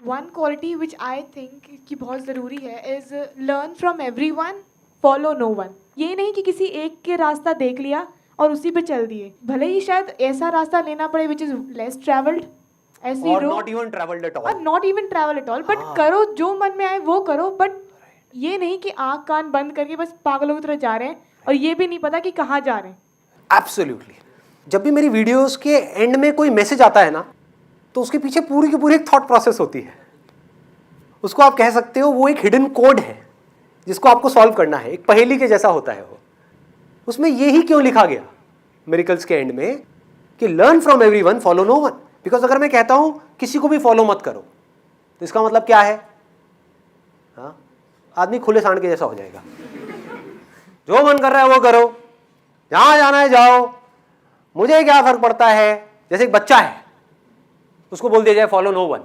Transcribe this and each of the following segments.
One quality which I think कि बहुत ज़रूरी है is learn from everyone, follow no one. ये नहीं कि किसी एक के रास्ता देख लिया और उसी पे चल दिए, भले ही शायद ऐसा रास्ता लेना पड़े which is less travelled as we or row, not even travelled at और all, not even travel at all, but करो जो मन में आए वो करो। बट ये नहीं कि आँख कान बंद करके बस पागलों की तरह जा रहे हैं और ये भी नहीं पता कि कहाँ जा रहे हैं। एब्सोल्युटली। जब भी मेरी वीडियोस के एंड में कोई मैसेज आता है ना, तो उसके पीछे पूरी की पूरी एक थॉट प्रोसेस होती है। उसको आप कह सकते हो वो एक हिडन कोड है जिसको आपको सॉल्व करना है, एक पहेली के जैसा होता है वो। उसमें यही क्यों लिखा गया मिरेकल्स के एंड में कि learn from everyone, follow no one. Because अगर मैं कहता हूं किसी को भी फॉलो मत करो, तो इसका मतलब क्या है? हाँ, आदमी खुले सांड के जैसा हो जाएगा। जो मन कर रहा है वो करो, जहां जाना है जाओ, मुझे क्या फर्क पड़ता है। जैसे एक बच्चा है, उसको बोल दिया जाए फॉलो नो वन,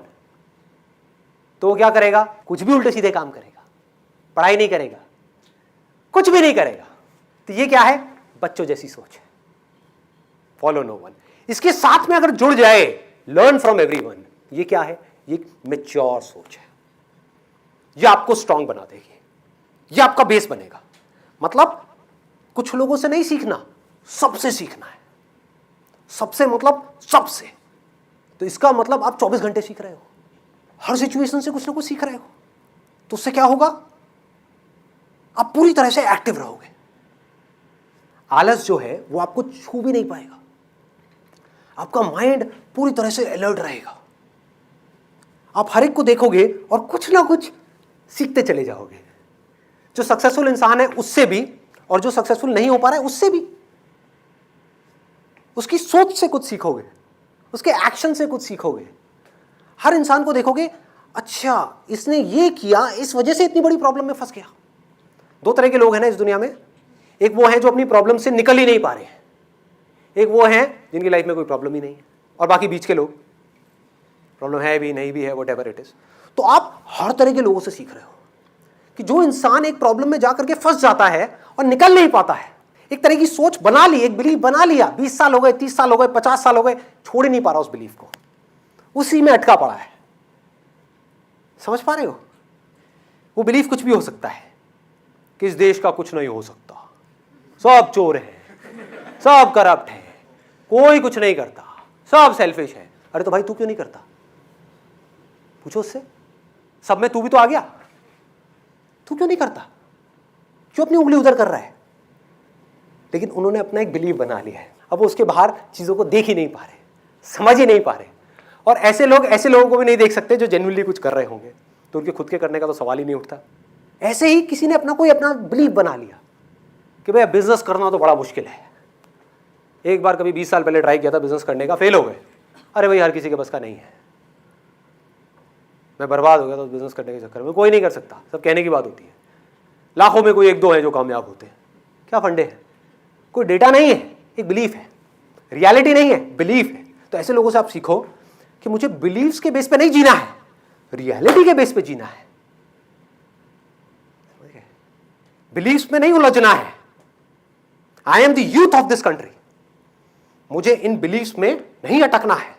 तो वो क्या करेगा? कुछ भी उल्टे सीधे काम करेगा, पढ़ाई नहीं करेगा, कुछ भी नहीं करेगा। तो ये क्या है? बच्चों जैसी सोच है, फॉलो नो वन। इसके साथ में अगर जुड़ जाए लर्न फ्रॉम एवरीवन, ये क्या है? ये मैच्योर सोच है। ये आपको स्ट्रांग बना देगी, ये आपका बेस बनेगा। मतलब कुछ लोगों से नहीं सीखना, सबसे सीखना है। सबसे मतलब सबसे। तो इसका मतलब आप 24 घंटे सीख रहे हो, हर सिचुएशन से कुछ ना कुछ सीख रहे हो। तो उससे क्या होगा? आप पूरी तरह से एक्टिव रहोगे। आलस जो है वो आपको छू भी नहीं पाएगा। आपका माइंड पूरी तरह से अलर्ट रहेगा। आप हर एक को देखोगे और कुछ ना कुछ सीखते चले जाओगे। जो सक्सेसफुल इंसान है उससे भी, और जो सक्सेसफुल नहीं हो पा रहा है उससे भी। उसकी सोच से कुछ सीखोगे, उसके एक्शन से कुछ सीखोगे। हर इंसान को देखोगे, अच्छा इसने ये किया, इस वजह से इतनी बड़ी प्रॉब्लम में फंस गया। दो तरह के लोग हैं ना इस दुनिया में। एक वो हैं जो अपनी प्रॉब्लम से निकल ही नहीं पा रहे हैं, एक वो हैं जिनकी लाइफ में कोई प्रॉब्लम ही नहीं है, और बाकी बीच के लोग, प्रॉब्लम है भी नहीं भी है, वट एवर इट इज। तो आप हर तरह के लोगों से सीख रहे हो कि जो इंसान एक प्रॉब्लम में जाकर के फंस जाता है और निकल नहीं पाता है, एक तरह की सोच बना ली, एक बिलीफ बना लिया, 20 साल हो गए, 30 साल हो गए, 50 साल हो गए, छोड़ ही नहीं पा रहा उस बिलीफ को, उसी में अटका पड़ा है। समझ पा रहे हो? वो बिलीफ कुछ भी हो सकता है कि इस देश का कुछ नहीं हो सकता, सब चोर हैं, सब करप्ट हैं, कोई कुछ नहीं करता, सब सेल्फिश है। अरे तो भाई तू क्यों नहीं करता? पूछो उससे। सब में तू भी तो आ गया, तू क्यों नहीं करता? क्यों अपनी उंगली उधर कर रहा है? लेकिन उन्होंने अपना एक बिलीव बना लिया है। अब वो उसके बाहर चीजों को देख ही नहीं पा रहे, समझ ही नहीं पा रहे। और ऐसे लोगों को भी नहीं देख सकते जो जेन्युइनली कुछ कर रहे होंगे, तो उनके खुद के करने का तो सवाल ही नहीं उठता। ऐसे ही किसी ने अपना बिलीव बना लिया कि भाई बिजनेस करना तो बड़ा मुश्किल है। एक बार कभी 20 साल पहले ट्राई किया था बिजनेस करने का, फेल हो गए। अरे भाई हर किसी के बस का नहीं है, मैं बर्बाद हो गया तो बिजनेस करने के चक्कर में। कोई नहीं कर सकता, सब कहने की बात होती है। लाखों में कोई एक दो है जो कामयाब होते हैं। क्या फंडे हैं? कोई डेटा नहीं है, एक बिलीफ है, रियलिटी नहीं है, बिलीफ है। तो ऐसे लोगों से आप सीखो कि मुझे बिलीव्स के बेस पे नहीं जीना है, रियलिटी के बेस पे जीना है। बिलीव्स में नहीं उलझना है। I am the youth of this country, मुझे इन बिलीव्स में नहीं अटकना है,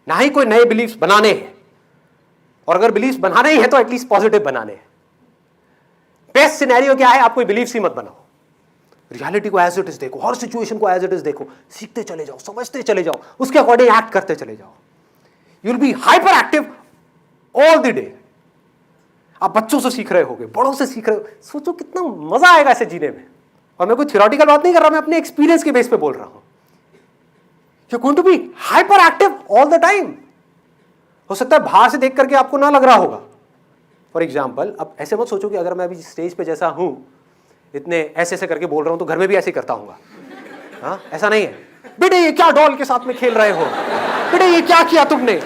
ना ही कोई नए बिलीव्स बनाने हैं। और अगर बिलीव्स बनाने ही है तो एटलीस्ट पॉजिटिव बनाने हैं। बेस्ट सिनेरियो क्या है? आप कोई बिलीव्स ही मत बनाओ, रियलिटी को एज इट इज देखो, हर सिचुएशन को एज इट इज देखो, सीखते चले जाओ, समझते चले जाओ, उसके अकॉर्डिंग एक्ट करते चले जाओ। You will be hyper active all the day. आप बच्चों से सीख रहे होगे, बड़ों से सीख रहे हो, सोचो कितना मजा आएगा ऐसे जीने में। और मैं कोई थ्योरेटिकल बात नहीं कर रहा, मैं अपने एक्सपीरियंस के बेस पे बोल रहा हूं। You are going to be hyper active all the time. हो सकता है बाहर से देख करके आपको ना लग रहा होगा। फॉर एग्जाम्पल, अब ऐसे मत सोचो कि अगर मैं अभी स्टेज पे जैसा हूं, इतने ऐसे ऐसे करके बोल रहा हूं, तो घर में भी ऐसे ही करता हूँ। हाँ, ऐसा नहीं है। बेटे ये क्या डॉल के साथ में खेल रहे हो? बेटे ये क्या किया तुमने?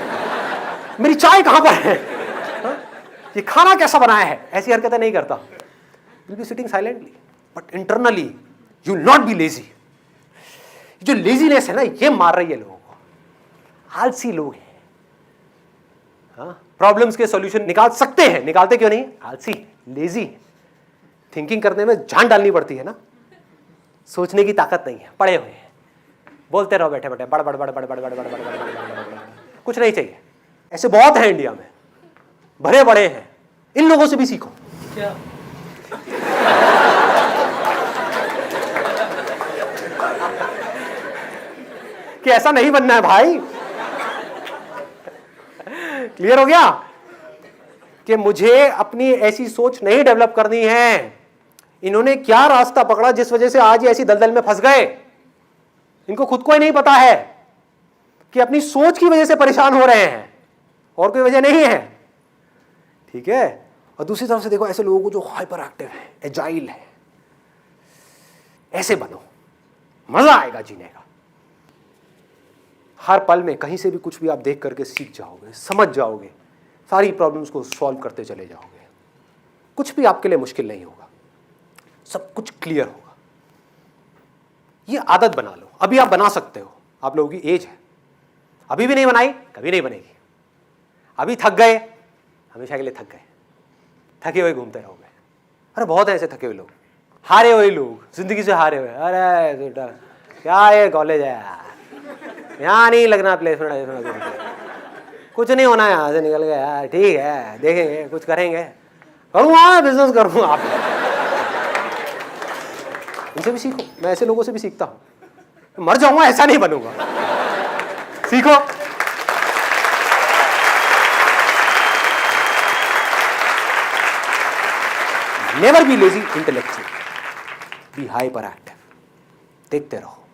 मेरी चाय कहां पर है? हाँ? ये खाना कैसा बनाया है? ऐसी हरकतें नहीं करता। Will be sitting silently, but internally you will not be lazy. जो लेजीनेस है ना, ये मार रही है लोगों को। आलसी लोग हैं। हाँ, प्रॉब्लम्स के सॉल्यूशन निकाल सकते हैं, निकालते क्यों नहीं? आलसी, लेजी। थिंकिंग करने में जान डालनी पड़ती है ना, सोचने की ताकत नहीं है, पड़े हुए हैं, बोलते रहो बैठे बैठे, बड़ बड़ बड़ बड़ बड़ बड़ बड़ बड़ बड़ बड़, कुछ नहीं चाहिए। ऐसे बहुत है इंडिया में, भरे बड़े हैं, इन लोगों से भी सीखो। क्या? कि ऐसा नहीं बनना है भाई। क्लियर हो गया कि मुझे अपनी ऐसी सोच नहीं डेवलप करनी है। इन्होंने क्या रास्ता पकड़ा जिस वजह से आज ये ऐसी दलदल में फंस गए, इनको खुद को ही नहीं पता है कि अपनी सोच की वजह से परेशान हो रहे हैं, और कोई वजह नहीं है। ठीक है। और दूसरी तरफ से देखो ऐसे लोगों को जो हाइपर एक्टिव है, एजाइल है, ऐसे बनो, मजा आएगा जीने का। हर पल में कहीं से भी कुछ भी आप देख करके सीख जाओगे, समझ जाओगे, सारी प्रॉब्लम्स को सॉल्व करते चले जाओगे। कुछ भी आपके लिए मुश्किल नहीं होगा, सब कुछ क्लियर होगा। ये आदत बना लो। अभी आप बना सकते हो, आप लोगों की एज है। अभी भी नहीं बनाई, कभी नहीं बनेगी। अभी थक गए, हमेशा के लिए थक गए, थके हुए घूमते रहोगे। अरे बहुत है ऐसे थके हुए लोग, हारे हुए लोग, जिंदगी से हारे हुए। अरे बेटा क्या ये कॉलेज है यार, यहाँ नहीं लगना प्लेसमेंट, कुछ नहीं होना यहाँ से निकल गया यार। ठीक है देखेंगे, कुछ करेंगे, करूँगा बिजनेस करूँगा। आप इनसे भी सीखो, मैं ऐसे लोगों से भी सीखता हूँ। मर जाऊंगा ऐसा नहीं बनूंगा, सीखो। Never be lazy intellectual, be hyper active. देखते रहो,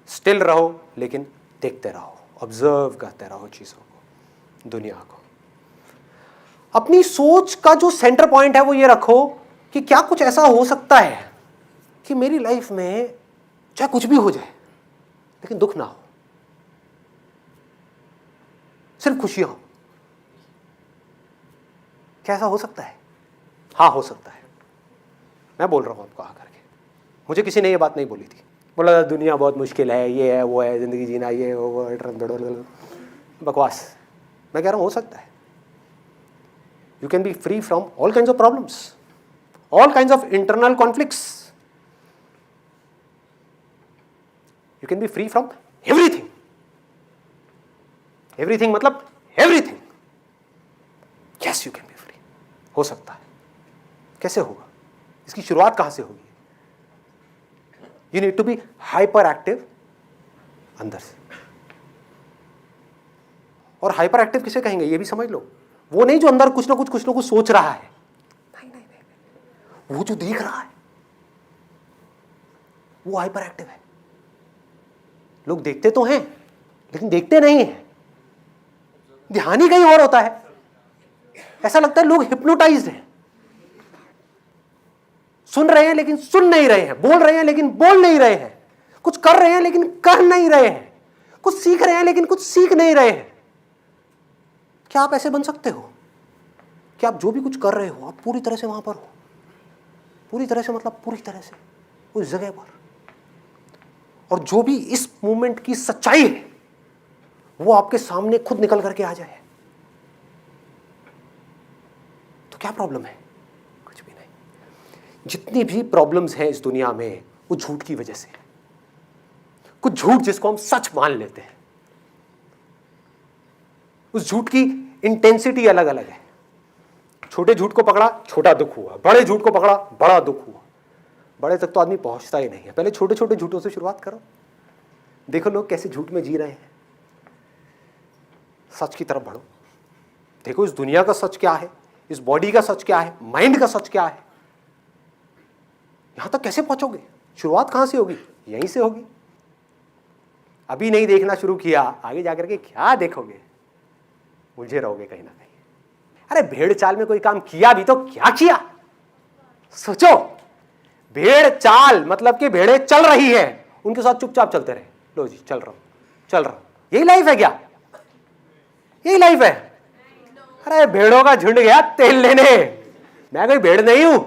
स्टिल रहो, लेकिन देखते रहो, ऑब्जर्व करते रहो चीजों को, दुनिया को। अपनी सोच का जो सेंटर पॉइंट है वो ये रखो कि क्या कुछ ऐसा हो सकता है कि मेरी लाइफ में चाहे कुछ भी हो जाए लेकिन दुख ना हो, सिर्फ खुशियां हो। क्या ऐसा हो सकता है? हाँ हो सकता है। मैं बोल रहा हूं आपको आकर के, मुझे किसी ने ये बात नहीं बोली थी। बोला दुनिया बहुत मुश्किल है, ये है वो है, जिंदगी जीना ये वो, बकवास। मैं कह रहा हूं हो सकता है। You can be free from all kinds of problems, all kinds of internal conflicts. You can be free from everything. Everything मतलब everything. Yes, you can be free. हो सकता है। कैसे होगा? इसकी शुरुआत कहां से होगी? You need to be hyper active अंदर से। और हाइपर एक्टिव किसे कहेंगे ये भी समझ लो। वो नहीं जो अंदर कुछ ना कुछ सोच रहा है, नहीं, वो जो देख रहा है वो हाइपर एक्टिव है। लोग देखते तो हैं लेकिन देखते नहीं हैं, ध्यान ही कहीं और होता है। ऐसा लगता है लोग हिप्नोटाइज्ड हैं, सुन रहे हैं लेकिन सुन नहीं रहे हैं, बोल रहे हैं लेकिन बोल नहीं रहे हैं, कुछ कर रहे हैं लेकिन कर नहीं रहे हैं, कुछ सीख रहे हैं लेकिन कुछ सीख नहीं रहे हैं। क्या आप ऐसे बन सकते हो कि आप जो भी कुछ कर रहे हो आप पूरी तरह से वहां पर हो? पूरी तरह से मतलब पूरी तरह से उस जगह पर, और जो भी इस मूवमेंट की सच्चाई है वो आपके सामने खुद निकल करके आ जाए, तो क्या प्रॉब्लम है? कुछ भी नहीं। जितनी भी प्रॉब्लम्स हैं इस दुनिया में वो झूठ की वजह से, कुछ झूठ जिसको हम सच मान लेते हैं, उस झूठ की इंटेंसिटी अलग अलग है। छोटे झूठ को पकड़ा, छोटा दुख हुआ, बड़े झूठ को पकड़ा, बड़ा दुख हुआ। बड़े तक तो आदमी पहुंचता ही नहीं है। पहले छोटे छोटे झूठों से शुरुआत करो, देखो लोग कैसे झूठ में जी रहे हैं। सच की तरफ बढ़ो, देखो इस दुनिया का सच क्या है, इस बॉडी का सच क्या है, माइंड का सच क्या है। यहां तक कैसे पहुंचोगे? शुरुआत कहां से होगी? यहीं से होगी। अभी नहीं देखना शुरू किया, आगे जाकर के क्या देखोगे? उलझे रहोगे कहीं ना कहीं। अरे भेड़ चाल में कोई काम किया भी तो क्या किया? सोचो, भेड़ चाल मतलब कि भेड़ें चल रही है, उनके साथ चुपचाप चलते रहे। लो जी चल रहा हूं। यही लाइफ है क्या? यही लाइफ है? अरे भेड़ों का झुंड गया तेल लेने। मैं कोई भेड़ नहीं हूं,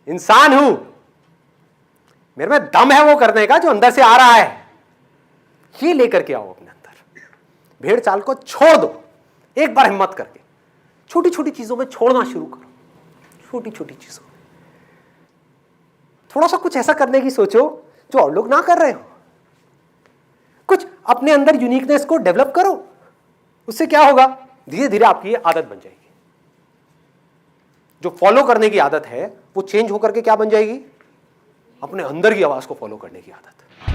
इंसान हूं। मेरे में दम है वो करने का जो अंदर से आ रहा है। ये लेकर के आओ अपने अंदर। भेड़ चाल को छोड़ दो, एक बार हिम्मत करके छोटी छोटी चीजों में छोड़ना शुरू करो। छोटी छोटी चीजों में थोड़ा सा कुछ ऐसा करने की सोचो जो और लोग ना कर रहे हो। कुछ अपने अंदर यूनिकनेस को डेवलप करो। उससे क्या होगा? धीरे धीरे आपकी ये आदत बन जाएगी। जो फॉलो करने की आदत है वो चेंज होकर के क्या बन जाएगी? अपने अंदर की आवाज को फॉलो करने की आदत।